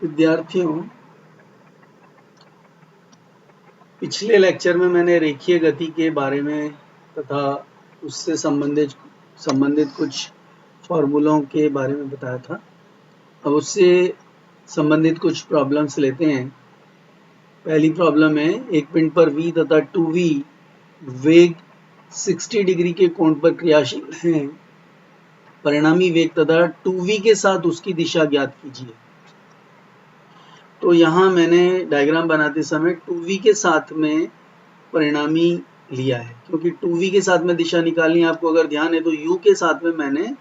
विद्यार्थियों, पिछले लेक्चर में मैंने रेखीय गति के बारे में तथा उससे संबंधित कुछ फॉर्मूलों के बारे में बताया था। अब उससे संबंधित कुछ प्रॉब्लम्स लेते हैं। पहली प्रॉब्लम है, एक पिंड पर v तथा 2v वेग 60 डिग्री के कोण पर क्रियाशील हैं। परिणामी वेग तथा 2v के साथ उसकी दिशा ज्ञात कीजिए। तो यहाँ मैंने डायग्राम बनाते समय 2v के साथ में परिणामी लिया है, क्योंकि 2v के साथ में दिशा निकालनी है। आपको अगर ध्यान है तो u के साथ में मैंने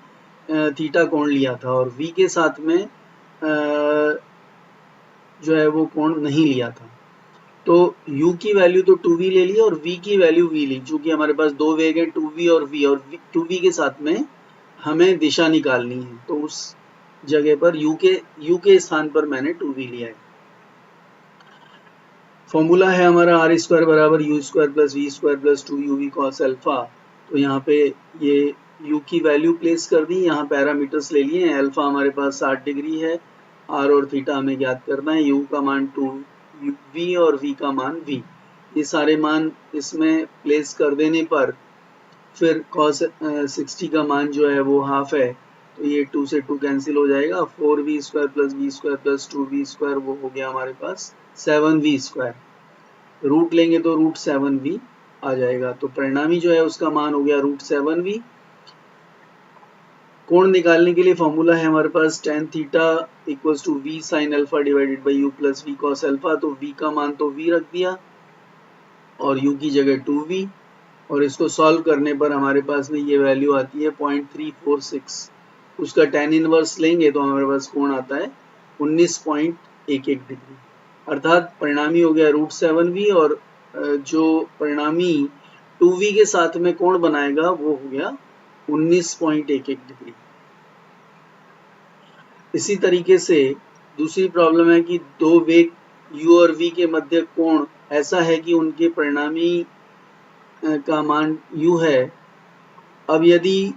थीटा कोण लिया था और v के साथ में जो है वो कोण नहीं लिया था। तो u की वैल्यू तो 2v ले ली और v की वैल्यू v ली, चूंकि हमारे पास दो वेग हैं 2v और v, और 2v के साथ में हमें दिशा निकालनी है, तो उस जगह पर u के स्थान पर मैंने 2v लिया है। फॉर्मूला है हमारा आर स्क्वायर बराबर U square plus V square plus 2uv cos alpha. तो यहाँ पे ये u की वैल्यू प्लेस कर दी, यहाँ पैरामीटर्स ले लिए हैं। अल्फा हमारे पास 60 डिग्री है, r और थीटा हमें ज्ञात करना है। u का मान 2v और v का मान v, ये सारे मान इसमें प्लेस कर देने पर फिर cos 60 का मान जो है वो हाफ है, तो ये 2 से 2 कैंसिल हो जाएगा। 4v square plus v square plus 2v square वो हो गया हमारे पास 7v स्क्वायर। रूट लेंगे तो रूट 7v आ जाएगा, तो परिणामी जो है उसका मान हो गया रूट 7v। कोण निकालने के लिए फॉर्मूला है हमारे पास tan theta equals to v sine alpha divided by u plus v cos alpha. तो v का मान तो v रख दिया और u की जगह 2v, और इसको सॉल्व करने पर हमारे पास में ये वैल्यू आती है 0.346। उसका tan इनवर्स लेंगे तो हमारे पास कोण आता है 19.11 डिग्री, अर्थात परिणामी हो गया रूट 7v और जो परिणामी 2v के साथ में कोण बनाएगा वो हो गया 19.11 डिग्री। इसी तरीके से दूसरी प्रॉब्लम है कि दो वेग u और v के मध्य कोण ऐसा है कि उनके परिणामी का मान u है। अब यदि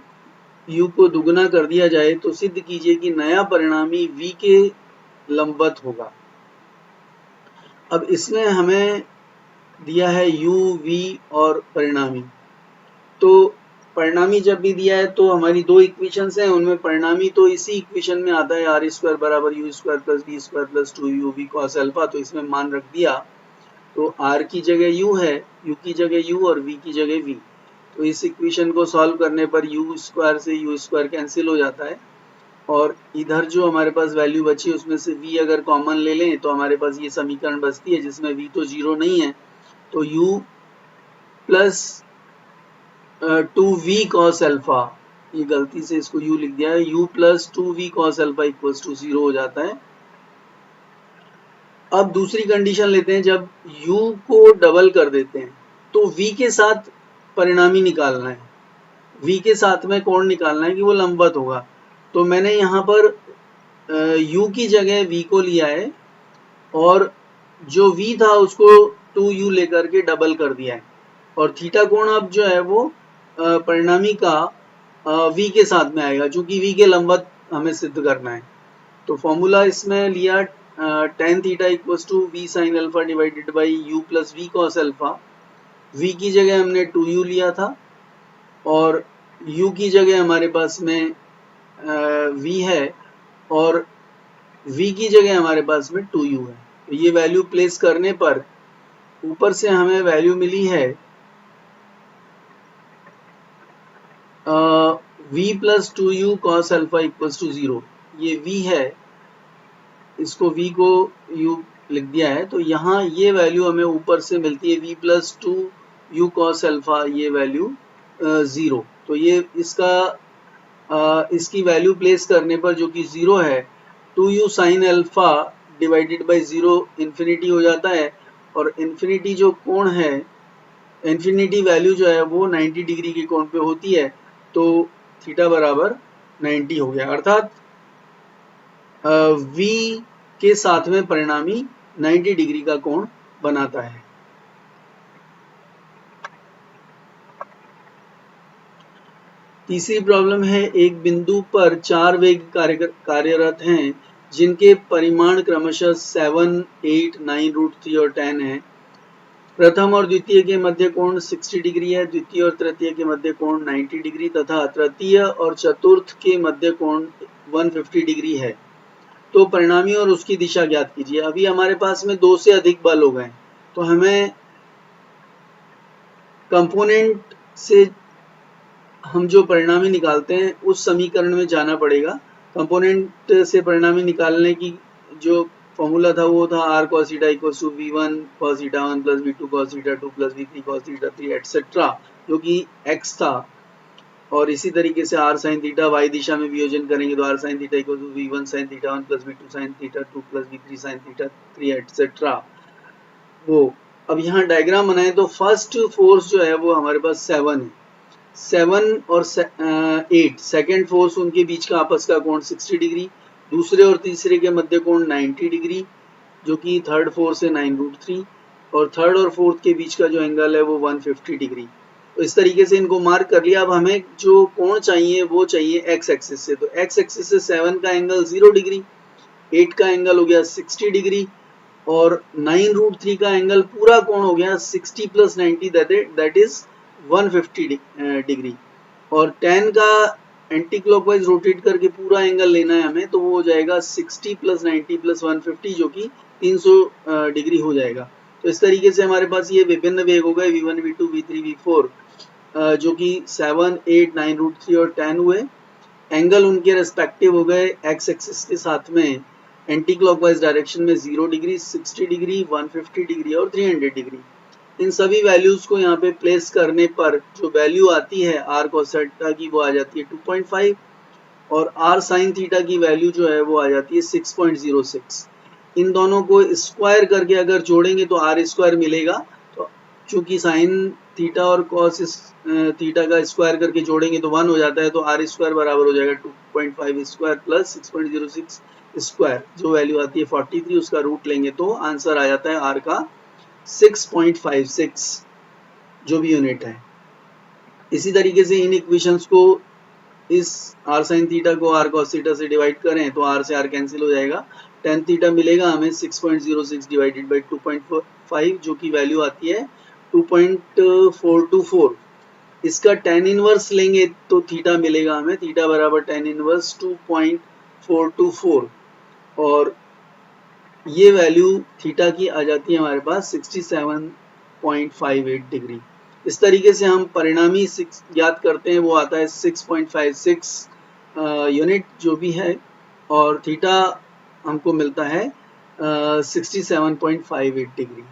u को दुगुना कर दिया जाए तो सिद्ध कीजिए कि नया परिणामी v के लंबवत होगा। अब इसमें हमें दिया है u, v और परिणामी। तो परिणामी जब भी दिया है तो हमारी दो इक्वेशंस हैं, उनमें परिणामी तो इसी इक्वेशन में आता है आर स्क्वायर बराबर U square plus V square plus 2uv cos alpha. तो इसमें मान रख दिया, तो r की जगह u है, u की जगह u और v की जगह v। तो इस इक्वेशन को सॉल्व करने पर u स्क्वायर से u स्क्वायर कैंसिल हो जाता है, और इधर जो हमारे पास वैल्यू बची उसमें से v अगर कॉमन ले लें तो हमारे पास ये समीकरण बचती है जिसमें v तो जीरो नहीं है, तो u plus 2v cos alpha, ये गलती से इसको u लिख दिया है, u plus 2v cos alpha equals to 0 हो जाता है। अब दूसरी कंडीशन लेते हैं, जब u को डबल कर देते हैं तो v के साथ परिणामी निकालना है, v के साथ में कोण निकालना है कि वो लंबवत होगा। तो मैंने यहाँ पर u की जगह v को लिया है और जो v था उसको 2u लेकर के डबल कर दिया है, और थीटा कोण अब जो है वो परिणामी का v के साथ में आएगा, चूंकि v के लंबवत हमें सिद्ध करना है। तो फॉर्मूला इसमें लिया tan theta equals to v sine alpha divided by u plus v cos alpha. v की जगह हमने 2u लिया था और u की जगह हमारे पास में v है और v की जगह हमारे पास में 2u है। तो ये वैल्यू प्लेस करने पर ऊपर से हमें वैल्यू मिली है v plus 2u cos alpha equals to 0। ये v है, इसको v को u लिख दिया है, तो यहाँ ये वैल्यू हमें ऊपर से मिलती है v plus 2u cos alpha, ये वैल्यू 0। तो ये इसकी वैल्यू प्लेस करने पर जो कि 0 है, 2u sign alpha divided by 0 infinity हो जाता है, और इन्फिनिटी जो कोण है, इन्फिनिटी वैल्यू जो है वो 90 डिग्री के कोण पे होती है, तो थीटा बराबर 90 हो गया, अर्थात v के साथ में परिणामी 90 डिग्री का कोण बनाता है। तीसरी प्रॉब्लम है, एक बिंदु पर चार वेग कार्यरत हैं जिनके परिमाण क्रमशः 7, 8, 9, √3 और 10 है। प्रथम और द्वितीय के मध्य कोण 60 डिग्री है, द्वितीय और तृतीय के मध्य कोण 90 डिग्री तथा तृतीय और चतुर्थ के मध्य कोण 150 डिग्री है। तो परिणामी और उसकी दिशा ज्ञात कीजिए। अभी हमारे पास में दो से अधिक बल हो गए, तो हमें कंपोनेंट से हम जो परिणामी निकालते हैं उस समीकरण में जाना पड़ेगा। कंपोनेंट से परिणामी निकालने की जो फॉर्मूला था वो था r cos theta equals to v1 cos theta 1 plus v2 cos theta 2 plus v3 cos theta 3 etcetera, जो कि x था। और इसी तरीके से r sin थीटा y दिशा में वियोजन करेंगे तो r sin theta equal to v1 sin theta 1 plus v2 sin theta 2 plus v3 sin theta 3 etcetera. वो अब यहाँ डायग्राम बनाए तो फर्स्ट फोर्स जो है वो हमारे पास 7 है। 7 और 8 सेकेंड फोर्स, उनके बीच का आपस का कोण 60 डिग्री, दूसरे और तीसरे के मध्य कोण 90 डिग्री, जो कि थर्ड फोर्स है 9√3, और थर्ड और फोर्थ के बीच का जो एंगल है वो 150 डिग्री। तो इस तरीके से इनको मार्क कर लिया। अब हमें जो कोण चाहिए वो चाहिए एक्स एक्सिस से। तो एक्स एक्सिस से 7 का एंगल 0 डिग्री, 8 का एंगल हो गया 60 डिग्री, और 9√3 का एंगल पूरा कोण हो गया 60 प्लस 90 दैट इज 150 डिग्री, और 10 का एंटी क्लॉकवाइज रोटेट करके पूरा एंगल लेना है हमें, तो वो हो जाएगा 60 प्लस 90 प्लस 150, जो कि 300 डिग्री हो जाएगा। तो इस तरीके से हमारे पास ये विभिन्न वेग हो गए v1, v2, v3, v4, जो कि 7, 8, 9√3 और 10 हुए। एंगल उनके रेस्पेक्टिव हो गए एक्स एक्सिस के साथ में एंटी क्लॉकवाइज डायरेक्शन में 0 डिग्री, 60 डिग्री, 150 डिग्री और 300 डिग्री। इन सभी वैल्यूज को यहाँ पे प्लेस करने पर जो वैल्यू आती है r cos थीटा की वो आ जाती है 2.5, और r sin थीटा की वैल्यू जो है वो आ जाती है 6.06। इन दोनों को स्क्वायर करके अगर जोड़ेंगे तो r स्क्वायर मिलेगा। तो चूंकि साइन थीटा और cos थीटा का स्क्वायर करके जोड़ेंगे तो 1 हो जाता है, तो r स्क्वायर बराबर हो जाएगा 2.5 स्क्वायर प्लस 6.06 स्क्वायर, जो वैल्यू आती है 43, उसका रूट लेंगे तो आंसर आ जाता है r का 6.56 जो भी यूनिट है। इसी तरीके से इन इक्वेशंस को, इस r sin थीटा को r cos थीटा से डिवाइड करें तो r से r कैंसिल हो जाएगा, tan थीटा मिलेगा हमें 6.06 डिवाइडेड बाई 2.5, जो की वैल्यू आती है 2.424। इसका tan इनवर्स लेंगे तो थीटा मिलेगा हमें, थीटा बराबर tan इनवर्स 2.424, और ये वैल्यू थीटा की आ जाती है हमारे पास 67.58 डिग्री। इस तरीके से हम परिणामी ज्ञात करते हैं, वो आता है 6.56 यूनिट जो भी है, और थीटा हमको मिलता है 67.58 डिग्री।